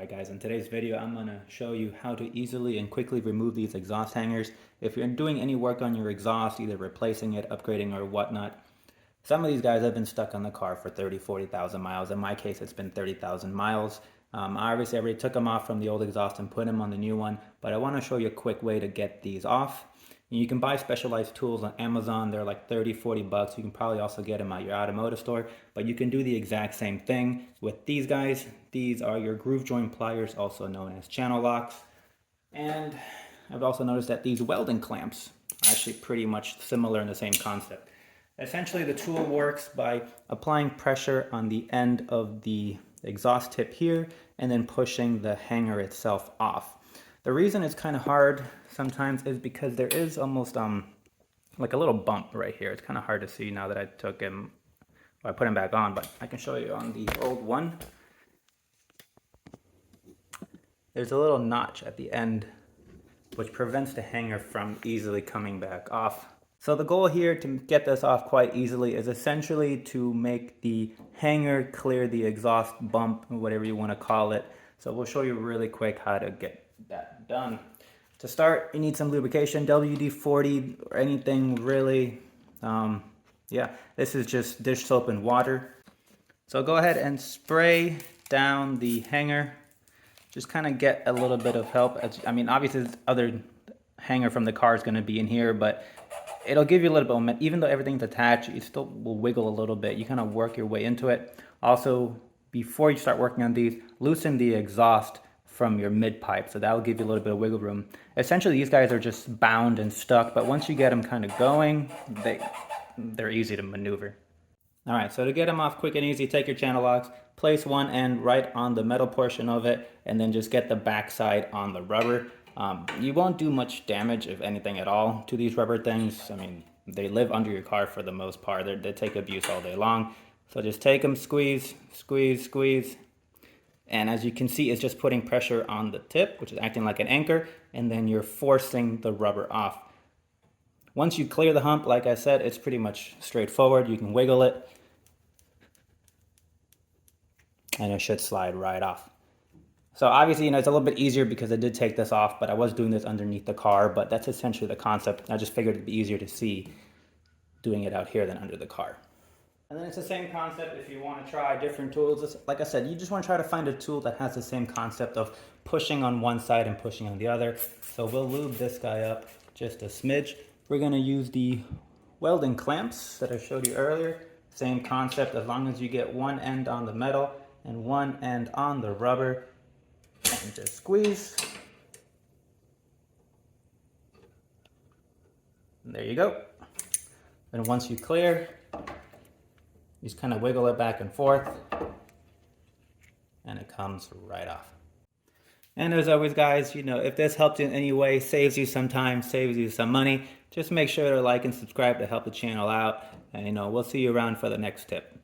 Alright guys, in today's video I'm going to show you how to easily and quickly remove these exhaust hangers. If you're doing any work on your exhaust, either replacing it, upgrading or whatnot, some of these guys have been stuck on the car for 30,000-40,000 miles. In my case it's been 30,000 miles. Obviously I already took them off from the old exhaust and put them on the new one, but I want to show you a quick way to get these off. You can buy specialized tools on Amazon. They're like 30-40 bucks. You can probably also get them at your automotive store, but you can do the exact same thing with these guys. These are your groove joint pliers, also known as channel locks. And I've also noticed that these welding clamps are actually pretty much similar in the same concept. Essentially the tool works by applying pressure on the end of the exhaust tip here and then pushing the hanger itself off. The reason it's kind of hard sometimes is because there is almost like a little bump right here. It's kind of hard to see now that I took him, I put him back on, but I can show you on the old one. There's a little notch at the end which prevents the hanger from easily coming back off. So the goal here to get this off quite easily is essentially to make the hanger clear the exhaust bump, whatever you want to call it. So we'll show you really quick how to get that done. To start, you need some lubrication, WD-40 or anything really. Yeah, this is just dish soap and water. So go ahead and spray down the hanger. Just kind of get a little bit of help. I mean, obviously this other hanger from the car is going to be in here, but it'll give you a little bit of momentum. Even though everything's attached, you still will wiggle a little bit. You kind of work your way into it. Also, before you start working on these, loosen the exhaust from your mid pipe, so that will give you a little bit of wiggle room. Essentially these guys are just bound and stuck, but once you get them kind of going, they're easy to maneuver. All right, so to get them off quick and easy, take your channel locks, place one end right on the metal portion of it, and then just get the back side on the rubber. You won't do much damage, if anything at all, to these rubber things. I mean, they live under your car for the most part. They take abuse all day long. So just take them, squeeze, squeeze, squeeze. And as you can see, it's just putting pressure on the tip, which is acting like an anchor, and then you're forcing the rubber off. Once you clear the hump, like I said, it's pretty much straightforward. You can wiggle it, and it should slide right off. So obviously, it's a little bit easier because I did take this off, but I was doing this underneath the car, but that's essentially the concept. I just figured it'd be easier to see doing it out here than under the car. And then it's the same concept if you want to try different tools. Like I said, you just want to try to find a tool that has the same concept of pushing on one side and pushing on the other. So we'll lube this guy up just a smidge. We're going to use the welding clamps that I showed you earlier. Same concept, as long as you get one end on the metal and one end on the rubber. And just squeeze. And there you go. And once you clear, you just kind of wiggle it back and forth, and it comes right off. And as always, guys, if this helped you in any way, saves you some time, saves you some money, just make sure to like and subscribe to help the channel out. And we'll see you around for the next tip.